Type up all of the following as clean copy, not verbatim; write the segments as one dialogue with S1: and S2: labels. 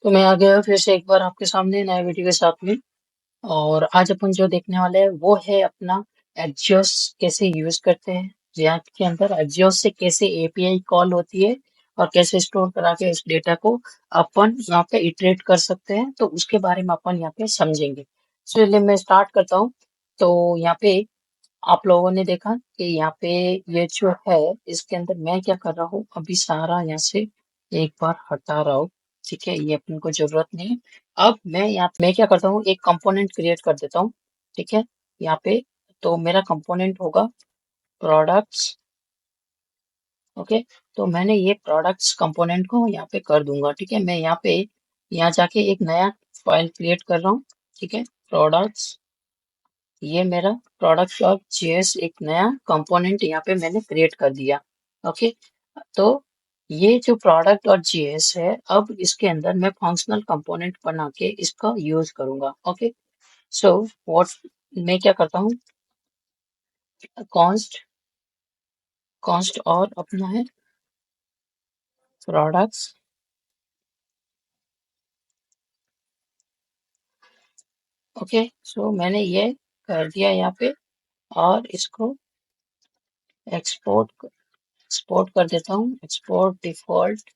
S1: तो मैं आ गया फिर से एक बार आपके सामने नए वीडियो के साथ में। और आज अपन जो देखने वाले हैं वो है अपना एक्जियोस कैसे यूज करते हैं, यहाँ के अंदर एक्जियोस से कैसे एपीआई कॉल होती है और कैसे स्टोर करा के उस डेटा को अपन यहाँ पे इटरेट कर सकते हैं, तो उसके बारे में अपन यहाँ पे समझेंगे। चलिए मैं स्टार्ट करता हूँ। तो यहाँ पे आप लोगों ने देखा कि यहाँ पे ये जो है इसके अंदर मैं क्या कर रहा हूँ, अभी सारा यहाँ से एक बार हटा रहा हूँ। ठीक है, ये अपन को जरूरत नहीं है। अब मैं क्या करता हूँ, एक कंपोनेंट क्रिएट कर देता हूँ। ठीक है, यहाँ पे तो मेरा कंपोनेंट होगा प्रोडक्ट्स। ओके, तो मैंने ये प्रोडक्ट्स कंपोनेंट को यहाँ पे कर दूंगा। ठीक है, मैं यहाँ जाके एक नया फाइल क्रिएट कर रहा हूँ। ठीक है, प्रोडक्ट्स, ये मेरा प्रोडक्ट डॉट जेएस एक नया कंपोनेंट यहाँ पे मैंने क्रिएट कर दिया। ओके, तो ये जो प्रोडक्ट डॉट जेएस है, अब इसके अंदर मैं फंक्शनल कंपोनेंट बना के इसका यूज करूंगा। ओके, सो व्हाट मैं क्या करता हूँ, कॉन्स्ट कॉन्स्ट और अपना है प्रोडक्ट्स। ओके, सो मैंने ये कर दिया यहाँ पे और इसको एक्सपोर्ट कर देता हूँ, एक्सपोर्ट डिफॉल्ट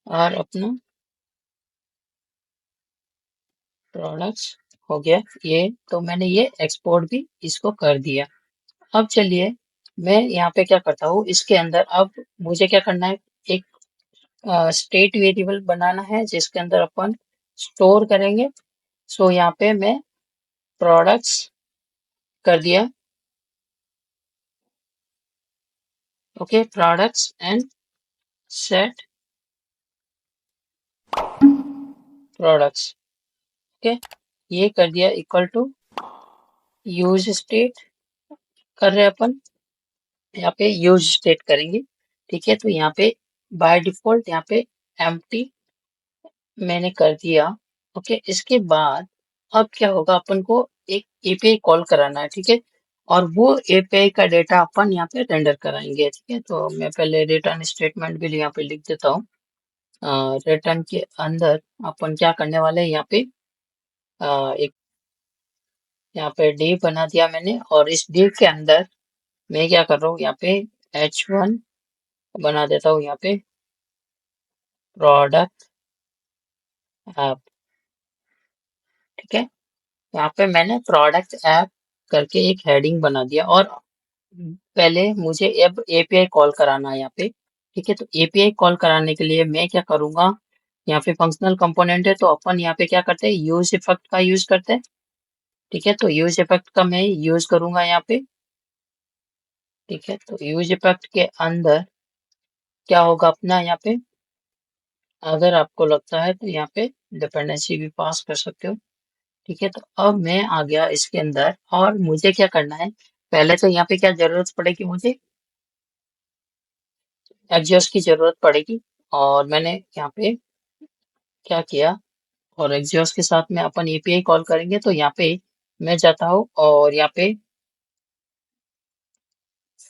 S1: और अपना प्रोडक्ट्स हो गया ये। तो मैंने ये एक्सपोर्ट भी इसको कर दिया। अब चलिए मैं यहाँ पे क्या करता हूँ, इसके अंदर अब मुझे क्या करना है, एक स्टेट वेरिएबल बनाना है जिसके अंदर अपन स्टोर करेंगे। सो यहाँ पे मैं प्रोडक्ट्स कर दिया। Okay, products and set products. Okay, ये कर दिया इक्वल टू यूज स्टेट कर रहे हैं अपन, यहाँ पे यूज स्टेट करेंगे। ठीक है, तो यहाँ पे बाय डिफॉल्ट यहाँ पे एम्प्टी मैंने कर दिया। ओके, इसके बाद अब क्या होगा, अपन को एक एपीआई कॉल कराना है। ठीक है, और वो एपीआई का डेटा अपन यहाँ पे रेंडर कराएंगे। ठीक है, तो मैं पहले रिटर्न स्टेटमेंट भी यहाँ पे लिख देता हूँ। रिटर्न के अंदर अपन क्या करने वाले हैं, यहाँ पे एक यहाँ पे div बना दिया मैंने, और इस div के अंदर मैं क्या कर रहा हूँ, यहाँ पे h1 बना देता हूँ, यहाँ पे प्रोडक्ट ऐप। ठीक है, यहाँ पे मैंने प्रोडक्ट ऐप करके एक हेडिंग बना दिया, और पहले मुझे अब एपीआई कॉल कराना है यहाँ पे। ठीक है, तो एपीआई कॉल कराने के लिए मैं क्या करूंगा, यहाँ पे फंक्शनल कंपोनेंट है तो अपन यहाँ पे क्या करते हैं, यूज इफेक्ट का यूज करते हैं। ठीक है, तो यूज इफेक्ट का मैं यूज करूंगा यहाँ पे। ठीक है, तो यूज इफेक्ट के अंदर क्या होगा अपना, यहाँ पे अगर आपको लगता है तो यहाँ पे डिपेंडेंसी भी पास कर सकते हो। ठीक है, तो अब मैं आ गया इसके अंदर, और मुझे क्या करना है, पहले तो यहाँ पे क्या जरूरत पड़ेगी, मुझे एग्जॉस्ट की जरूरत पड़ेगी। और मैंने यहाँ पे क्या किया, और एग्जॉस्ट के साथ में अपन एपीआई कॉल करेंगे, तो यहाँ पे मैं जाता हूँ और यहाँ पे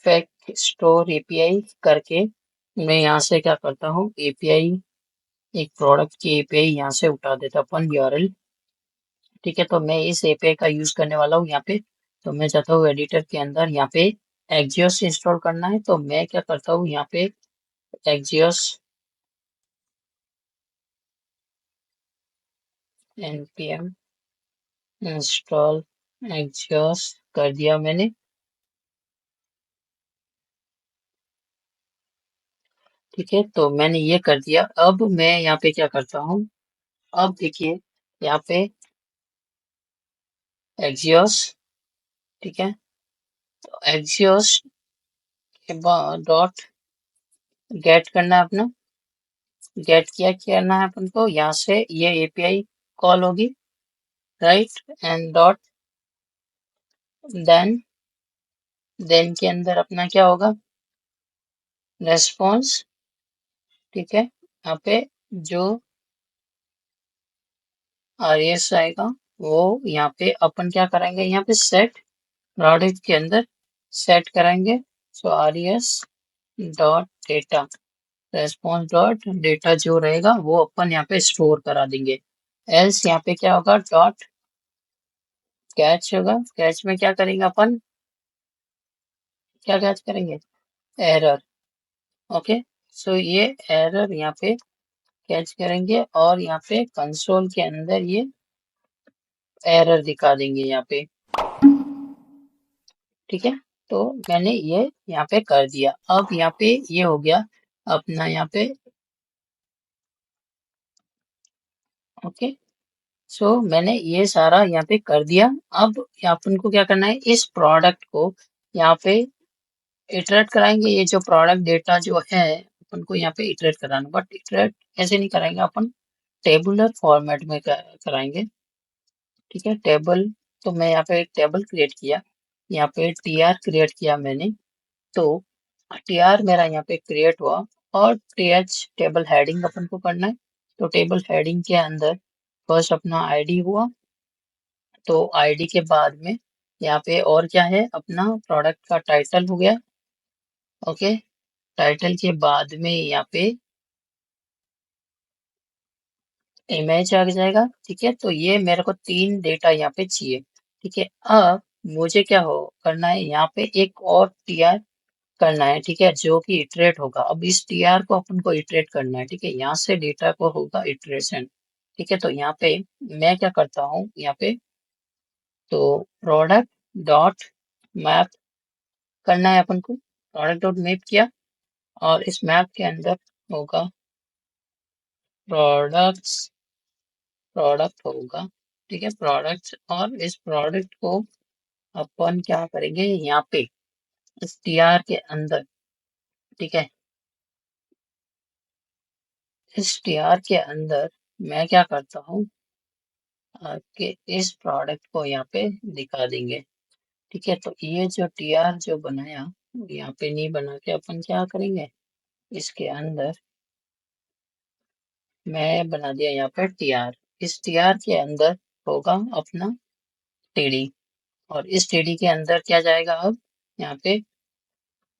S1: फेक स्टोर एपीआई करके मैं यहाँ से क्या करता हूँ, एपीआई एक प्रोडक्ट की एपीआई यहाँ से उठा देता हूँ अपन यूआरएल। ठीक है, तो मैं इस एपीआई का यूज करने वाला हूँ यहाँ पे। तो मैं जाता हूँ एडिटर के अंदर, यहाँ पे एक्जियोस इंस्टॉल करना है, तो मैं क्या करता हूँ, यहाँ पे एक्जियोस npm इंस्टॉल एक्जियोस कर दिया मैंने। ठीक है, तो मैंने ये कर दिया। अब मैं यहाँ पे क्या करता हूँ, अब देखिए यहाँ पे एक्जियोस। ठीक है, तो एक्जियोस के बाद डॉट गेट करना है अपना। गेट किया करना है अपन को, यहाँ से ये एपीआई कॉल होगी, right, and dot then then के अंदर अपना क्या होगा, रेस्पॉन्स। ठीक है, यहाँ पे जो आरएस आएगा वो यहाँ पे अपन क्या करेंगे, यहाँ पे सेट प्रोडक्ट के अंदर सेट करेंगे। So RS dot data, response dot data जो रहेगा वो अपन यहाँ पे स्टोर करा देंगे। एल्स यहाँ पे क्या होगा, डॉट कैच होगा। कैच में क्या करेंगे अपन, क्या कैच करेंगे, एरर। ओके, सो ये एरर यहाँ पे कैच करेंगे और यहाँ पे कंसोल के अंदर ये एरर दिखा देंगे यहाँ पे। ठीक है, तो मैंने ये यहाँ पे कर दिया। अब यहाँ पे ये हो गया अपना यहाँ पे। ओके, सो मैंने ये सारा यहाँ पे कर दिया। अब अपन को क्या करना है, इस प्रोडक्ट को यहाँ पे इटरेट कराएंगे। ये जो प्रोडक्ट डेटा जो है अपन को यहाँ पे इटरेट कराना, बट इटरेट ऐसे नहीं कराएंगे अपन, टेबुलर फॉर्मेट में कराएंगे। ठीक है, टेबल, तो मैं यहाँ पे एक टेबल क्रिएट किया, यहाँ पे टीआर क्रिएट किया मैंने। तो टीआर मेरा यहाँ पे क्रिएट हुआ और टीएच टेबल हेडिंग अपन को करना है। तो टेबल हेडिंग के अंदर फर्स्ट अपना आईडी हुआ, तो आईडी के बाद में यहाँ पे और क्या है, अपना प्रोडक्ट का टाइटल हो गया। ओके, टाइटल के बाद में यहाँ पे इमेज आ जाएगा। ठीक है, तो ये मेरे को 3 डेटा यहाँ पे चाहिए। ठीक है, अब मुझे क्या हो करना है, यहाँ पे एक और टीआर करना है। ठीक है, जो कि इटरेट होगा। अब इस टीआर को अपन को इटरेट करना है। ठीक है, यहाँ से डेटा को होगा इटरेशन। ठीक है, तो यहाँ पे मैं क्या करता हूँ, यहाँ पे तो प्रोडक्ट डॉट मैप करना है अपन को। प्रोडक्ट डॉट मैप किया और इस मैप के अंदर होगा प्रोडक्ट्स, प्रोडक्ट होगा। ठीक है, प्रोडक्ट्स, और इस प्रोडक्ट को अपन क्या करेंगे यहाँ पे इस टीआर के अंदर। ठीक है, इस टीआर के अंदर मैं क्या करता हूँ कि इस प्रोडक्ट को यहाँ पे दिखा देंगे। ठीक है, तो ये जो टीआर जो बनाया यहाँ पे नहीं बना के अपन क्या करेंगे, इसके अंदर मैं बना दिया यहाँ पे टीआर। इस टीआर के अंदर होगा अपना टीडी, और इस टीडी के अंदर क्या जाएगा अब, यहाँ पे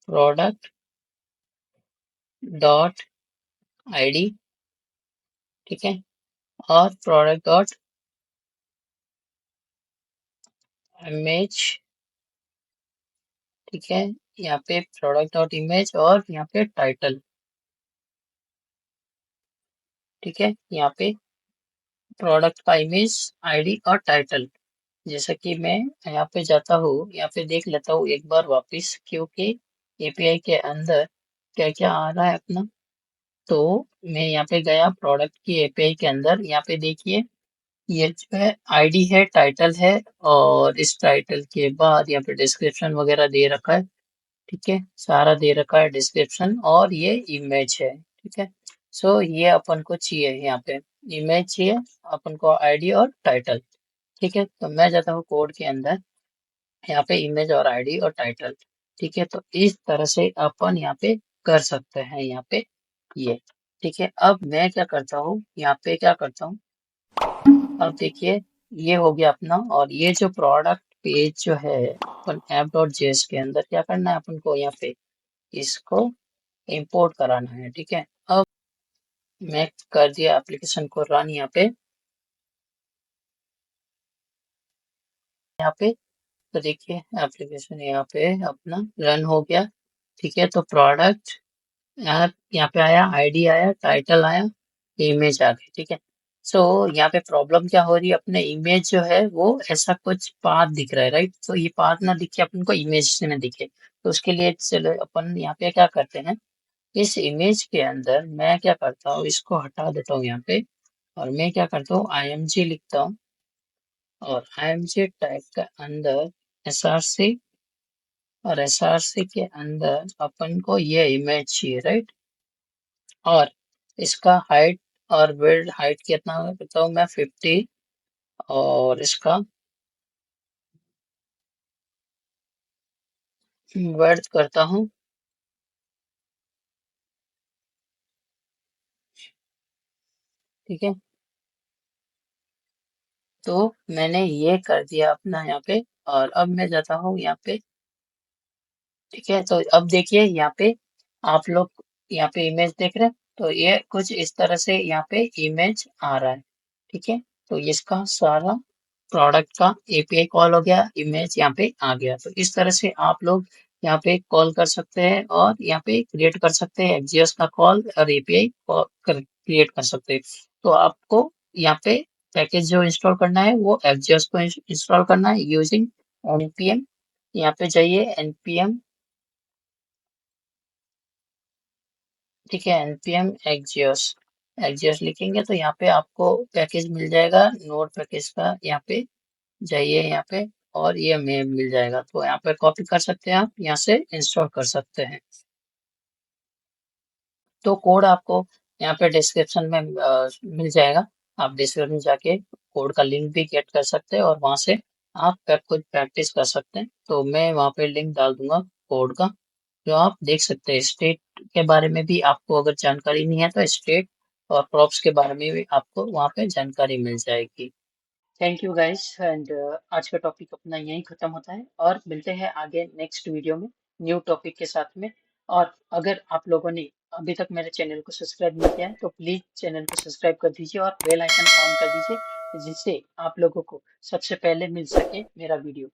S1: प्रोडक्ट डॉट आईडी। ठीक है, और प्रोडक्ट डॉट इमेज। ठीक है, यहाँ पे प्रोडक्ट डॉट इमेज और यहाँ पे टाइटल। ठीक है, यहाँ पे प्रोडक्ट का इमेज, आईडी और टाइटल। जैसा कि मैं यहाँ पे जाता हूँ, यहाँ पे देख लेता हूँ एक बार वापस, क्योंकि एपीआई के अंदर क्या क्या आ रहा है अपना। तो मैं यहाँ पे गया प्रोडक्ट की एपीआई के अंदर, यहाँ पे देखिए ये जो है आईडी है, टाइटल है, और इस टाइटल के बाद यहाँ पे डिस्क्रिप्शन वगैरह दे रखा है। ठीक है, सारा दे रखा है डिस्क्रिप्शन, और ये इमेज है। ठीक है, सो ये अपन को चाहिए, यहाँ पे इमेज चाहिए अपन को, आईडी और टाइटल। ठीक है, तो मैं जाता हूँ कोड के अंदर, यहाँ पे इमेज और आईडी और टाइटल। ठीक है, तो इस तरह से अपन यहाँ पे कर सकते हैं यहाँ पे ये। ठीक है, अब मैं क्या करता हूँ, यहाँ पे क्या करता हूँ, अब देखिए ये हो गया अपना। और ये जो प्रोडक्ट पेज जो है अपन ऐप डॉट जेएस के अंदर क्या करना है अपन को, यहाँ पे इसको इंपोर्ट कराना है। ठीक है, अब मैं कर दिया एप्लीकेशन को रन यहाँ पे, यहाँ पे तो देखिए एप्लीकेशन यहाँ पे अपना रन हो गया। ठीक है, तो प्रोडक्ट यहाँ पे आया, आईडी आया, टाइटल आया, इमेज आ गई। ठीक है, सो यहाँ पे प्रॉब्लम क्या हो रही है, अपने इमेज जो है वो ऐसा कुछ पाथ दिख रहा है, राइट। तो ये पाथ ना दिखे अपन को, इमेज में दिखे। तो उसके लिए चलो अपन यहाँ पे क्या करते हैं, इस इमेज के अंदर मैं क्या करता हूँ, इसको हटा देता हूँ यहाँ पे, और मैं क्या करता हूँ IMG लिखता हूँ, और IMG टैग के अंदर SRC, और SRC के अंदर अपन को ये इमेज चाहिए, राइट। और इसका हाइट और विड्थ, हाइट कितना करता हूँ मैं 50, और इसका विड्थ करता हूँ, ठीक है। तो मैंने ये कर दिया अपना यहाँ पे, और अब मैं जाता हूँ यहाँ पे। ठीक है, तो अब देखिए यहाँ पे आप लोग यहाँ पे इमेज देख रहे हैं, तो ये कुछ इस तरह से यहाँ पे इमेज आ रहा है। ठीक है, तो इसका सारा प्रोडक्ट का एपीआई कॉल हो गया, इमेज यहाँ पे आ गया। तो इस तरह से आप लोग यहाँ पे कॉल कर सकते हैं और यहाँ पे क्रिएट कर सकते हैं एक्जियोस का कॉल और एपीआई क्रिएट कर सकते हैं। तो आपको यहाँ पे पैकेज जो इंस्टॉल करना है वो एक्जियोस को इंस्टॉल करना है यूजिंग npm। यहाँ पे जाइए npm, ठीक है, npm एक्जियोस, एक्जियोस लिखेंगे तो यहाँ पे आपको पैकेज मिल जाएगा नोड पैकेज का। यहाँ पे जाइए यहाँ पे और ये हमें मिल जाएगा, तो यहाँ पे कॉपी कर सकते हैं, आप यहाँ से इंस्टॉल कर सकते हैं। तो कोड आपको यहाँ पे डिस्क्रिप्शन में मिल जाएगा। आप डिस्क्रिप्शन में जाके कोड का लिंक भी गेट कर सकते हैं और वहां से आप खुद प्रैक्टिस कर सकते हैं। तो मैं वहां पे लिंक डाल दूंगा कोड का, जो आप देख सकते हैं। स्टेट के बारे में भी आपको अगर जानकारी नहीं है तो स्टेट और क्रॉप्स के बारे में भी आपको वहाँ पे जानकारी मिल जाएगी। थैंक यू गाइस, एंड आज का टॉपिक अपना यहीं खत्म होता है और मिलते हैं आगे नेक्स्ट वीडियो में न्यू टॉपिक के साथ में। और अगर आप लोगों ने अभी तक मेरे चैनल को सब्सक्राइब नहीं किया है तो प्लीज चैनल को सब्सक्राइब कर दीजिए और बेल आइकन ऑन कर दीजिए, जिससे आप लोगों को सबसे पहले मिल सके मेरा वीडियो।